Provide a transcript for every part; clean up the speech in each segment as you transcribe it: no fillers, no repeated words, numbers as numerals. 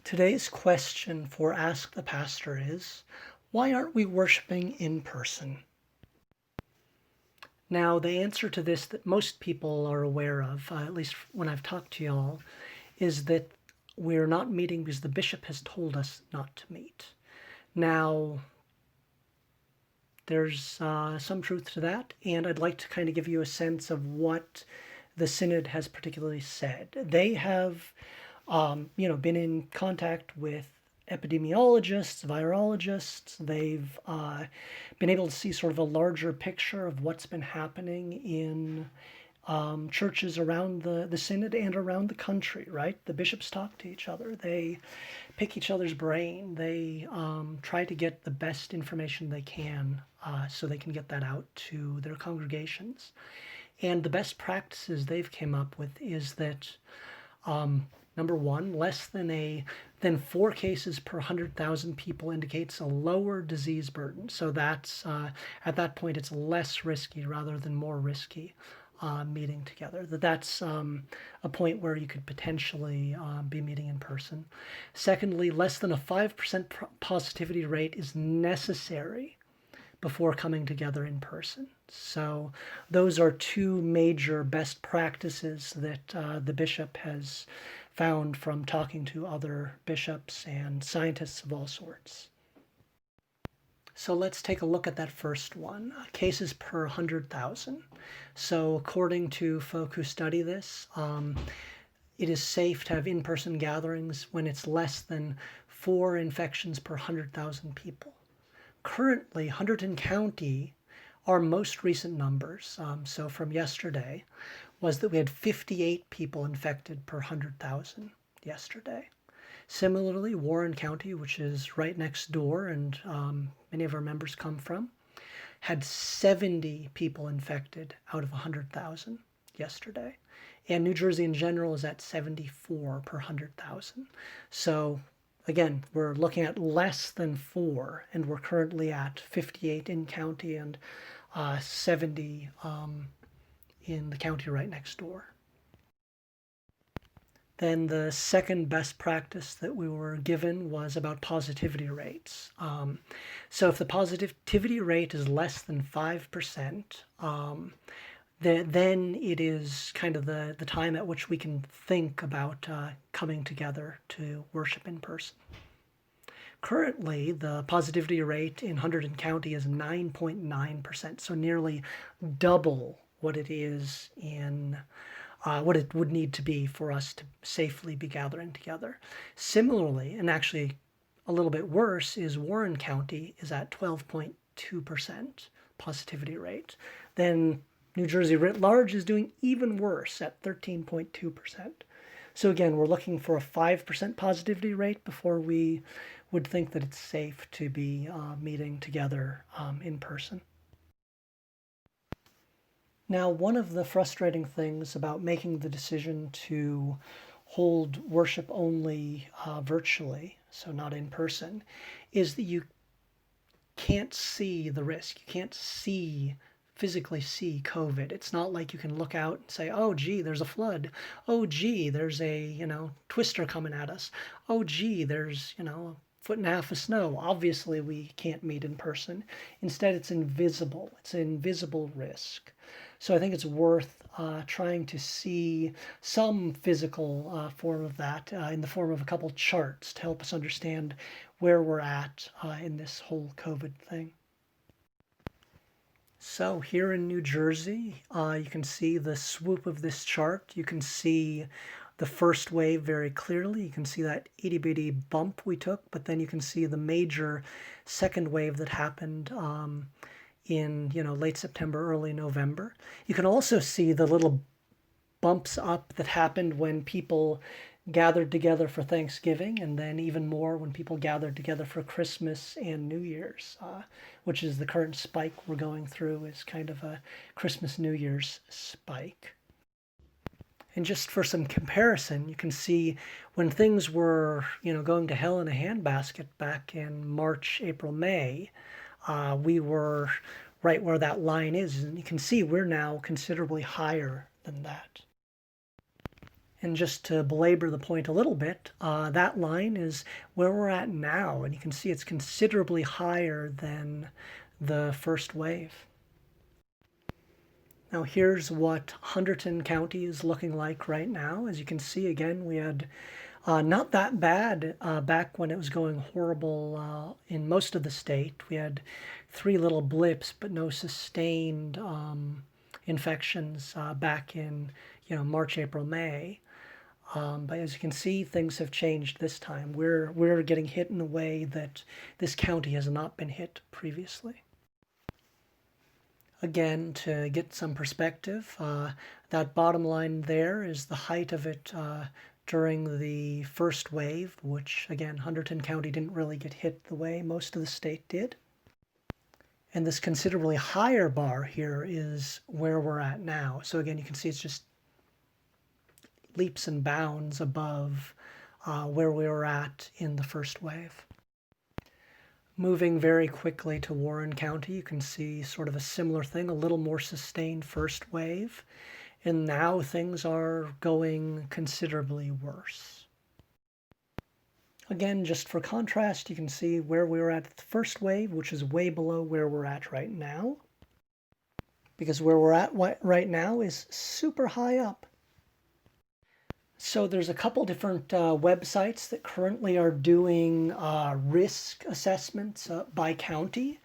Today's question for Ask the Pastor is, why aren't we worshiping in person? Now, the answer to this that most people are aware of, at least when I've talked to y'all, is that we're not meeting because the bishop has told us not to meet. Now, there's some truth to that, and I'd like to kind of give you a sense of what the synod has particularly said. They have been in contact with epidemiologists, virologists. They've been able to see sort of a larger picture of what's been happening in churches around the synod and around the country, right? The bishops talk to each other. They pick each other's brain. They try to get the best information they can so they can get that out to their congregations. And the best practices they've came up with is that number one, less than 4 cases per 100,000 people indicates a lower disease burden. So that's at that point it's less risky rather than more risky meeting together. That's a point where you could potentially be meeting in person. Secondly, less than a 5% positivity rate is necessary before coming together in person. So those are two major best practices that the bishop has found from talking to other bishops and scientists of all sorts. So let's take a look at that first one, cases per 100,000. So according to folk who study this, it is safe to have in-person gatherings when it's less than 4 infections per 100,000 people. Currently, Hunterdon County, our most recent numbers, so from yesterday, was that we had 58 people infected per 100,000 yesterday. Similarly, Warren County, which is right next door and many of our members come from, had 70 people infected out of 100,000 yesterday. And New Jersey in general is at 74 per 100,000. So again, we're looking at less than 4, and we're currently at 58 in county and 70 in the county right next door. Then the second best practice that we were given was about positivity rates. So if the positivity rate is less than 5%, then it is kind of the time at which we can think about coming together to worship in person. Currently, the positivity rate in Hunterdon County is 9.9%, so nearly double what it is in what it would need to be for us to safely be gathering together. Similarly, and actually a little bit worse, is Warren County is at 12.2% positivity rate. Then New Jersey writ large is doing even worse at 13.2%. So again, we're looking for a 5% positivity rate before we would think that it's safe to be meeting together in person. Now, one of the frustrating things about making the decision to hold worship only virtually, so not in person, is that you can't see the risk. You can't physically see COVID. It's not like you can look out and say, oh, gee, there's a flood. Oh, gee, there's a, twister coming at us. Oh, gee, there's, a foot and a half of snow. Obviously, we can't meet in person. Instead, it's invisible. It's an invisible risk. So I think it's worth trying to see some physical form of that in the form of a couple charts to help us understand where we're at in this whole COVID thing. So here in New Jersey, you can see the swoop of this chart. You can see the first wave very clearly. You can see that itty bitty bump we took, but then you can see the major second wave that happened in late September, early November. You can also see the little bumps up that happened when people gathered together for Thanksgiving, and then even more when people gathered together for Christmas and New Year's, which is the current spike we're going through, is kind of a Christmas New Year's spike. And just for some comparison, you can see when things were, going to hell in a handbasket back in March, April, May, we were right where that line is. And you can see we're now considerably higher than that. And just to belabor the point a little bit, that line is where we're at now, and you can see it's considerably higher than the first wave. Now here's what Hunterdon County is looking like right now. As you can see, again, we had not that bad back when it was going horrible in most of the state. We had 3 little blips, but no sustained infections back in March, April, May. But as you can see, things have changed this time. We're getting hit in a way that this county has not been hit previously. Again, to get some perspective, that bottom line there is the height of it during the first wave, which again, Hunterdon County didn't really get hit the way most of the state did. And this considerably higher bar here is where we're at now. So again, you can see it's just leaps and bounds above where we were at in the first wave. Moving very quickly to Warren County, you can see sort of a similar thing, a little more sustained first wave, and now things are going considerably worse. Again, just for contrast, you can see where we were at the first wave, which is way below where we're at right now, because where we're at right now is super high up. So there's a couple different websites that currently are doing risk assessments by county,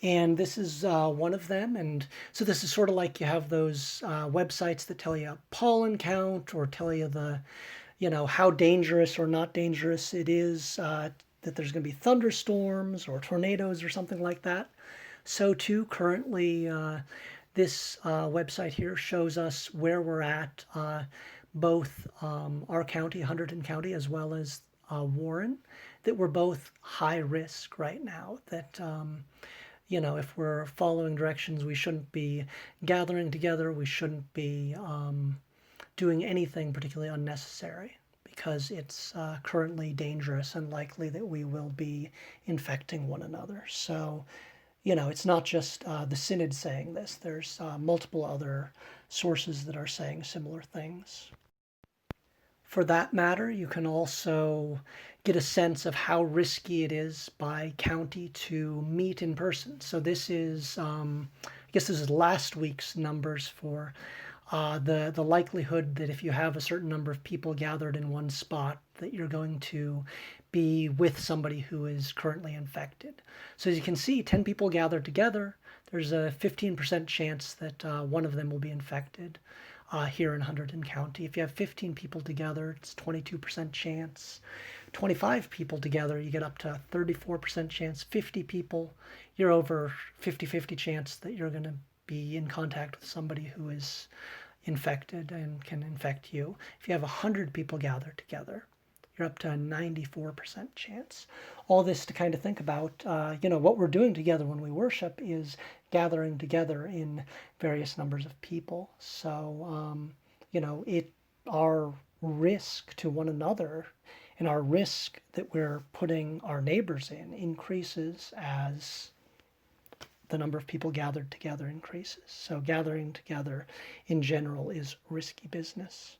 and this is one of them. And so this is sort of like you have those websites that tell you pollen count or tell you the, how dangerous or not dangerous it is that there's going to be thunderstorms or tornadoes or something like that. So too, currently, this website here shows us where we're at. Both our county, Hunterdon County, as well as Warren, that we're both high risk right now. That, if we're following directions, we shouldn't be gathering together. We shouldn't be doing anything particularly unnecessary because it's currently dangerous and likely that we will be infecting one another. So, it's not just the Synod saying this. There's multiple other sources that are saying similar things. For that matter, you can also get a sense of how risky it is by county to meet in person. So this is, I guess this is last week's numbers for the likelihood that if you have a certain number of people gathered in one spot, that you're going to be with somebody who is currently infected. So as you can see, 10 people gathered together, there's a 15% chance that one of them will be infected. Here in Hunterdon County. If you have 15 people together, it's 22% chance. 25 people together, you get up to 34% chance. 50 people, you're over 50-50 chance that you're going to be in contact with somebody who is infected and can infect you. If you have 100 people gathered together, you're up to a 94% chance. All this to kind of think about, what we're doing together when we worship is gathering together in various numbers of people. So, our risk to one another and our risk that we're putting our neighbors in increases as the number of people gathered together increases. So gathering together in general is risky business.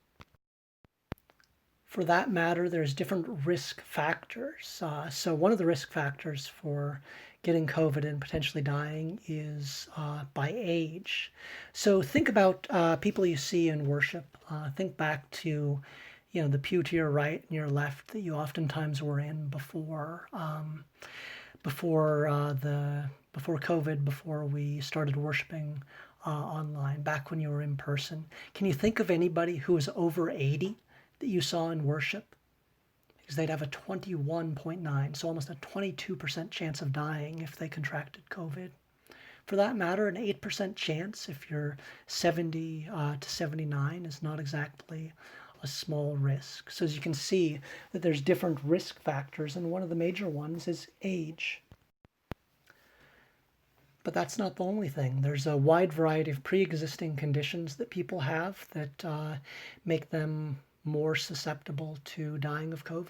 For that matter, there's different risk factors. So one of the risk factors for getting COVID and potentially dying is by age. So think about people you see in worship. Think back to, the pew to your right and your left that you oftentimes were in before COVID, before we started worshiping online, back when you were in person. Can you think of anybody who was over 80 that you saw in worship? Because they'd have a 21.9, so almost a 22% chance of dying if they contracted COVID. For that matter, an 8% chance if you're 70 to 79 is not exactly a small risk. So as you can see that there's different risk factors, and one of the major ones is age. But that's not the only thing. There's a wide variety of pre-existing conditions that people have that make them more susceptible to dying of COVID.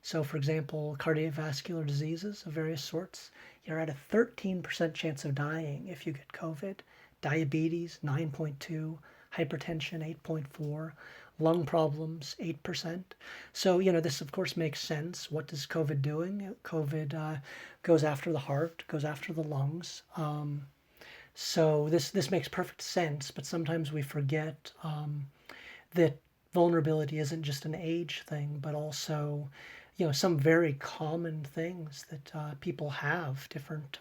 So for example, cardiovascular diseases of various sorts, you're at a 13% chance of dying if you get COVID. Diabetes, 9.2, hypertension, 8.4, lung problems, 8%. So, this of course makes sense. What does COVID doing? COVID goes after the heart, goes after the lungs. So this makes perfect sense, but sometimes we forget that vulnerability isn't just an age thing, but also, some very common things that people have, different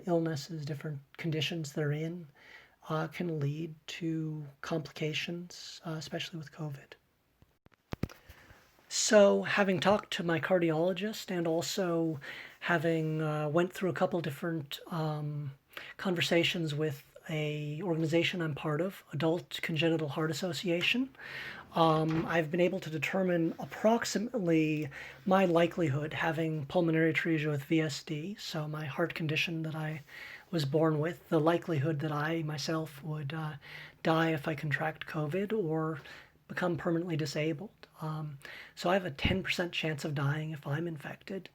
illnesses, different conditions they're in, can lead to complications, especially with COVID. So, having talked to my cardiologist and also having went through a couple different conversations with a organization I'm part of, Adult Congenital Heart Association, I've been able to determine approximately my likelihood having pulmonary atresia with VSD, so my heart condition that I was born with, the likelihood that I myself would die if I contract COVID or become permanently disabled. So I have a 10% chance of dying if I'm infected.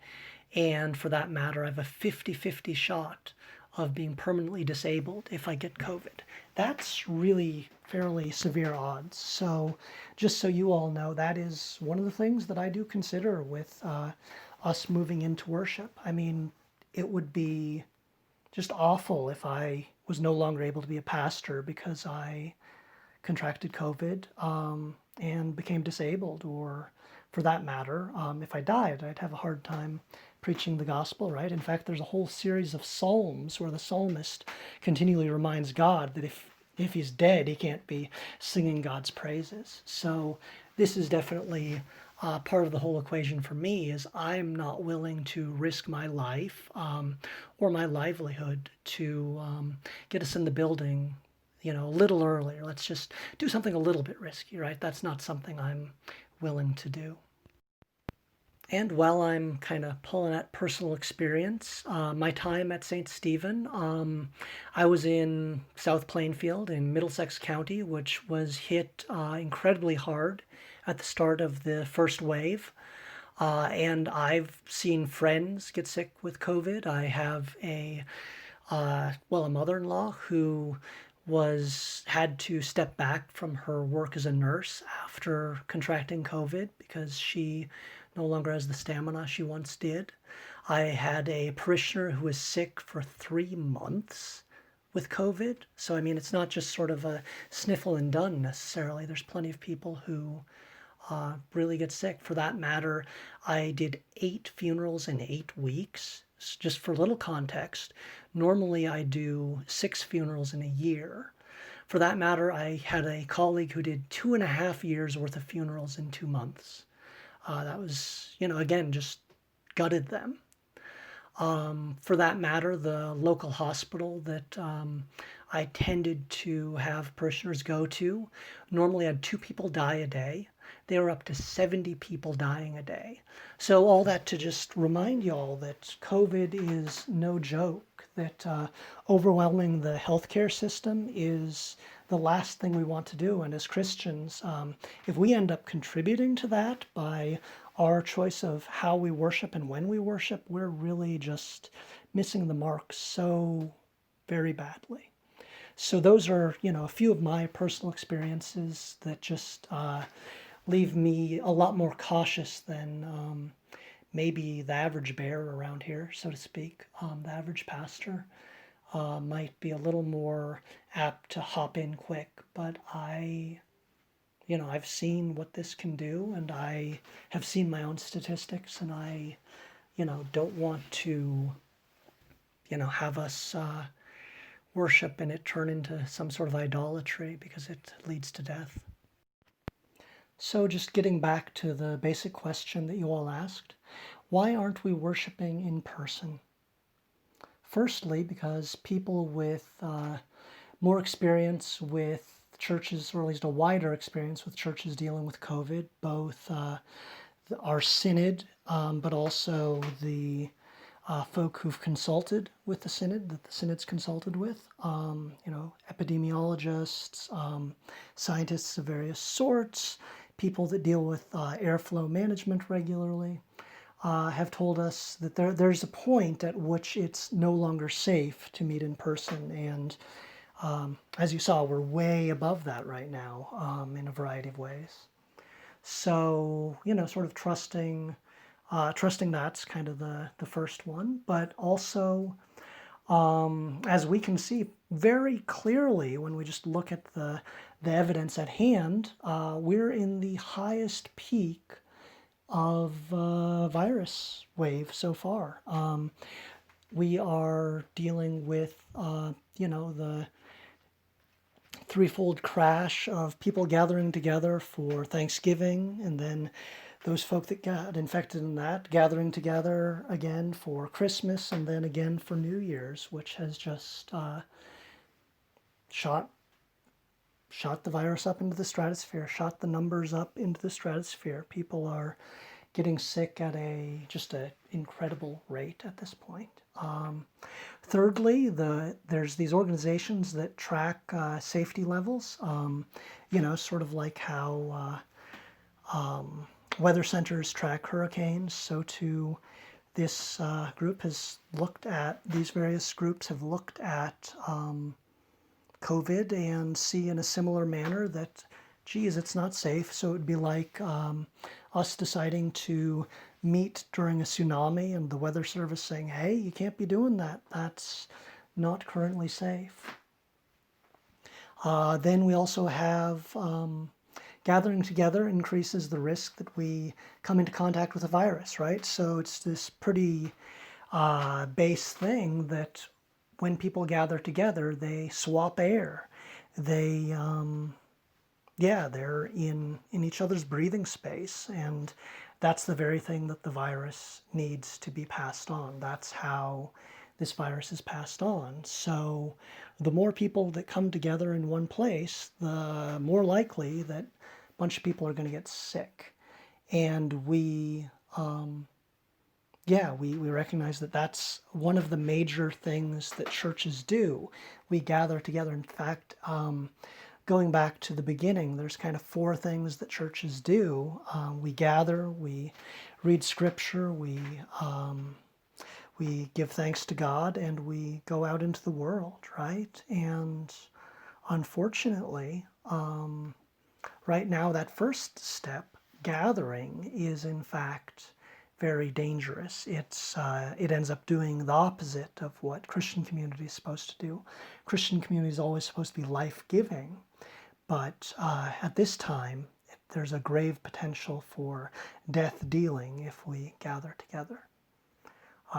And for that matter, I have a 50-50 shot of being permanently disabled if I get COVID. That's really fairly severe odds. So just so you all know, that is one of the things that I do consider with us moving into worship. I mean, it would be just awful if I was no longer able to be a pastor because I contracted COVID and became disabled, or for that matter, if I died, I'd have a hard time preaching the gospel, right? In fact, there's a whole series of psalms where the psalmist continually reminds God that if he's dead, he can't be singing God's praises. So this is definitely part of the whole equation for me is I'm not willing to risk my life or my livelihood to get us in the building, a little earlier. Let's just do something a little bit risky, right? That's not something I'm willing to do. And while I'm kind of pulling at personal experience, my time at St. Stephen, I was in South Plainfield in Middlesex County, which was hit incredibly hard at the start of the first wave. And I've seen friends get sick with COVID. I have a mother-in-law who had to step back from her work as a nurse after contracting COVID because she no longer has the stamina she once did. I had a parishioner who was sick for 3 months with COVID. So, I mean, it's not just sort of a sniffle and done necessarily. There's plenty of people who really get sick. For that matter, I did 8 funerals in 8 weeks. Just for little context, normally I do 6 funerals in a year. For that matter, I had a colleague who did 2.5 years worth of funerals in 2 months. That was, again, just gutted them. For that matter, the local hospital that I tended to have parishioners go to normally had 2 people die a day. They were up to 70 people dying a day. So all that to just remind y'all that COVID is no joke, that overwhelming the healthcare system is the last thing we want to do. And as Christians, if we end up contributing to that by our choice of how we worship and when we worship, we're really just missing the mark so very badly. So those are, a few of my personal experiences that just leave me a lot more cautious than maybe the average bear around here, so to speak. The average pastor might be a little more apt to hop in quick, but I've seen what this can do, and I have seen my own statistics, and I, don't want to, have us worship and it turn into some sort of idolatry because it leads to death. So just getting back to the basic question that you all asked, why aren't we worshiping in person? Firstly, because people with more experience with churches, or at least a wider experience with churches dealing with COVID, both our synod, but also the folk who've consulted with the synod, that the synod's consulted with, epidemiologists, scientists of various sorts, people that deal with airflow management regularly, have told us that there's a point at which it's no longer safe to meet in person, and As you saw, we're way above that right now in a variety of ways. So, sort of trusting that's kind of the first one, but also, as we can see very clearly when we just look at the evidence at hand, we're in the highest peak of virus wave so far. We are dealing with, the threefold crash of people gathering together for Thanksgiving, and then those folk that got infected in that gathering together again for Christmas, and then again for New Year's, which has just shot the virus up into the stratosphere, shot the numbers up into the stratosphere. People are getting sick at just an incredible rate at this point. Thirdly, there's these organizations that track safety levels, sort of like how weather centers track hurricanes. So too, this group has looked at, these various groups have looked at COVID and see in a similar manner that, geez, it's not safe. So it would be like us deciding to meet during a tsunami and the weather service saying, hey, you can't be doing that. That's not currently safe. Then we also have gathering together increases the risk that we come into contact with a virus, right? So it's this pretty base thing that when people gather together, they swap air. They, they're in each other's breathing space, and that's the very thing that the virus needs to be passed on. That's how this virus is passed on. So the more people that come together in one place, the more likely that a bunch of people are going to get sick. And we recognize that that's one of the major things that churches do. We gather together. In fact, going back to the beginning, there's kind of four things that churches do. We gather, we read scripture, we give thanks to God, and we go out into the world, right? And unfortunately, right now, that first step, gathering, is in fact very dangerous. It ends up doing the opposite of what Christian community is supposed to do. Christian community is always supposed to be life-giving, but at this time, there's a grave potential for death dealing if we gather together.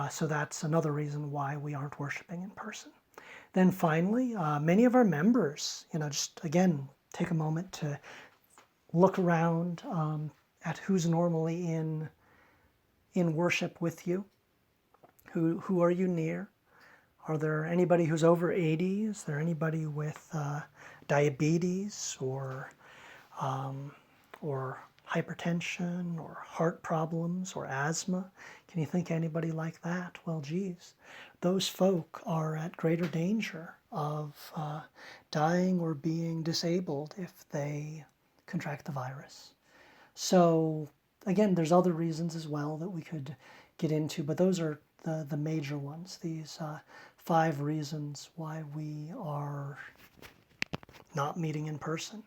So that's another reason why we aren't worshiping in person. Then finally, many of our members, just again, take a moment to look around at who's normally in worship with you. Who are you near? Are there anybody who's over 80? Is there anybody with diabetes or hypertension or heart problems or asthma? Can you think of anybody like that? Well, geez, those folk are at greater danger of dying or being disabled if they contract the virus. So again, there's other reasons as well that we could get into, but those are the major ones, these 5 reasons why we are not meeting in person.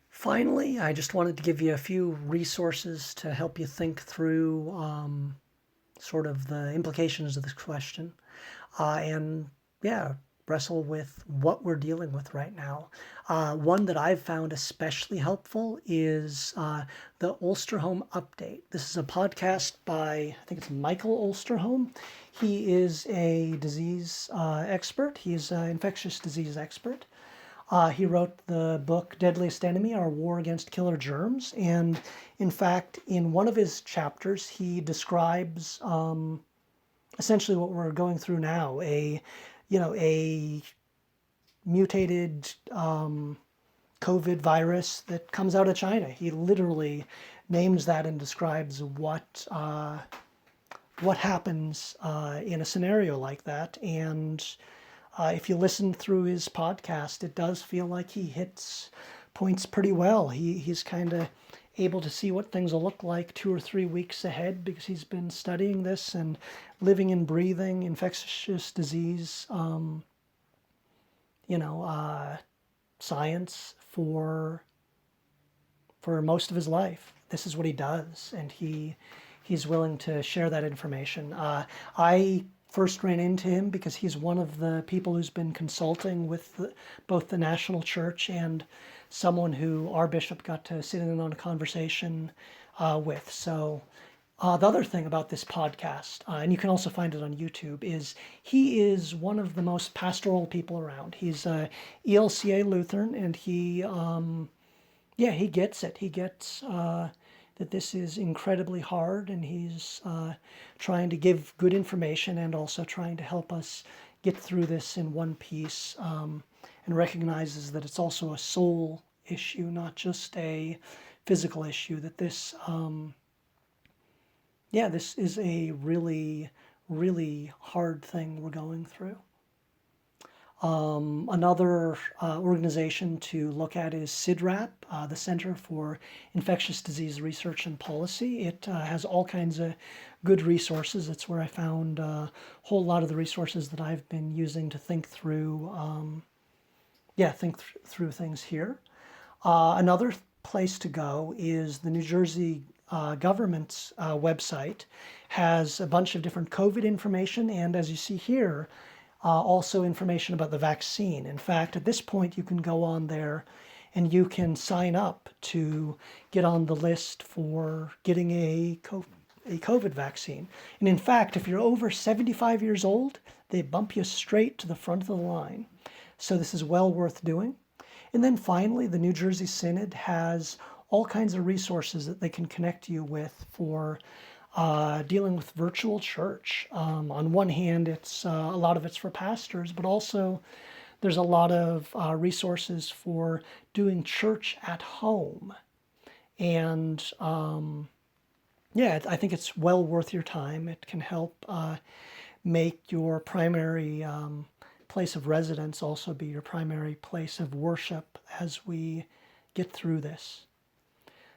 Finally, I just wanted to give you a few resources to help you think through sort of the implications of this question and wrestle with what we're dealing with right now. One that I've found especially helpful is the Ulsterholm Update. This is a podcast by, I think it's Michael Ulsterholm. He is a disease expert. He's an infectious disease expert. He wrote the book Deadliest Enemy, Our War Against Killer Germs. And in fact, in one of his chapters, he describes essentially what we're going through now, a mutated COVID virus that comes out of China. He literally names that and describes what happens in a scenario like that. And if you listen through his podcast, it does feel like he hits points pretty well. He's kind of able to see what things will look like 2 or 3 weeks ahead because he's been studying this and living and breathing infectious disease science for most of his life. This is what he does, and he's willing to share that information. I first ran into him because he's one of the people who's been consulting with both the national church and someone who our bishop got to sit in on a conversation with. So the other thing about this podcast, and you can also find it on YouTube, is he is one of the most pastoral people around. He's a ELCA Lutheran, and he gets it. He gets that this is incredibly hard, and he's trying to give good information and also trying to help us get through this in one piece, and recognizes that it's also a soul issue, not just a physical issue, that this is a really, really hard thing we're going through. Another organization to look at is CIDRAP, the Center for Infectious Disease Research and Policy. It has all kinds of good resources. It's where I found a whole lot of the resources that I've been using to think through, through things here. Another place to go is the New Jersey government's website. Has a bunch of different COVID information, and as you see here, also information about the vaccine. In fact, at this point, you can go on there and you can sign up to get on the list for getting a COVID vaccine. And in fact, if you're over 75 years old, they bump you straight to the front of the line. So this is well worth doing. And then finally, the New Jersey Synod has all kinds of resources that they can connect you with for dealing with virtual church. On one hand, it's a lot of it's for pastors, but also there's a lot of resources for doing church at home. And I think it's well worth your time. It can help make your primary place of residence also be your primary place of worship as we get through this.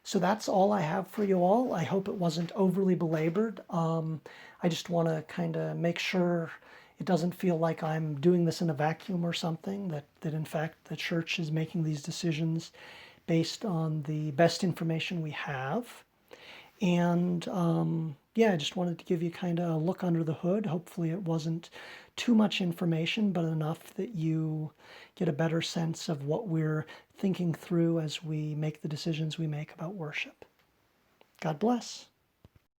So that's all I have for you all. I hope it wasn't overly belabored. I just want to kind of make sure it doesn't feel like I'm doing this in a vacuum or something, that in fact the church is making these decisions based on the best information we have. And I just wanted to give you kind of a look under the hood. Hopefully it wasn't too much information, but enough that you get a better sense of what we're thinking through as we make the decisions we make about worship. God bless.